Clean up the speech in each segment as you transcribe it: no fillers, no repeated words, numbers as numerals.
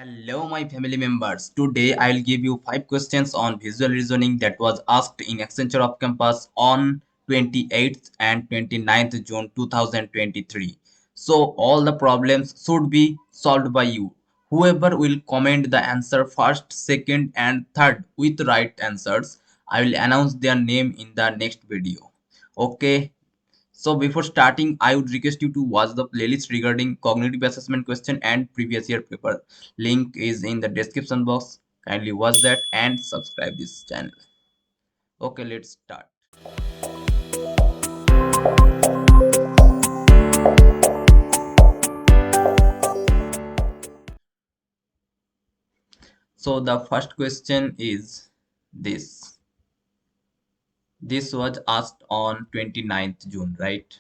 Hello, my family members. Today I will give you 5 questions on visual reasoning that was asked in Accenture of Campus on 28th and 29th June 2023. So all the problems should be solved by you. Whoever will comment the answer first, second and third with right answers, I will announce their name in the next video. Okay, so before starting, I would request you to watch the playlist regarding cognitive assessment question and previous year paper. Link is in the description box. Kindly watch that and subscribe this channel. Okay, let's start. So the first question is this. This was asked on 29th June, right?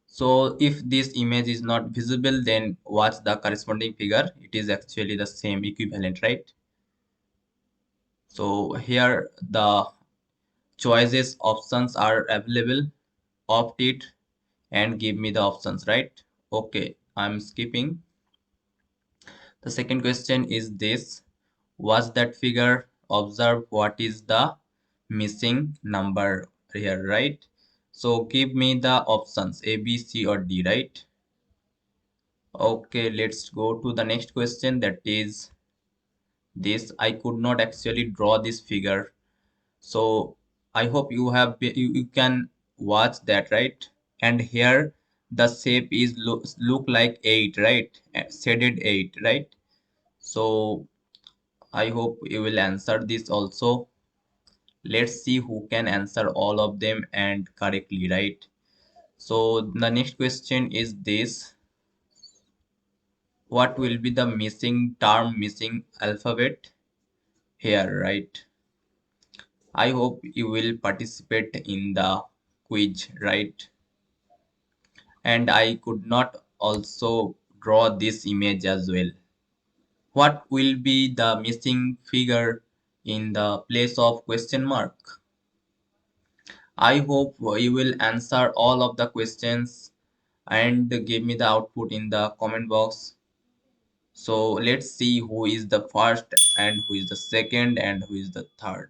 So if this image is not visible, then watch the corresponding figure. It is actually the same equivalent, right? So here the choices options are available. Opt it and give me the options, right? Okay, I'm skipping. The second question is this. Watch that figure, observe what is the missing number here, right? So give me the options A, B, C or D, right? Okay, let's go to the next question, that is this. I could not actually draw this figure, so I hope you have you can watch that, right? And here the shape is look like 8, right? Shaded 8, right? So I hope you will answer this also. Let's see who can answer all of them and correctly, right? So the next question is this. What will be the missing term, missing alphabet here, right? I hope you will participate in the quiz, right? And I could not also draw this image as well. What will be the missing figure in the place of question mark? I hope you will answer all of the questions and give me the output in the comment box. So let's see who is the first and who is the second and who is the third.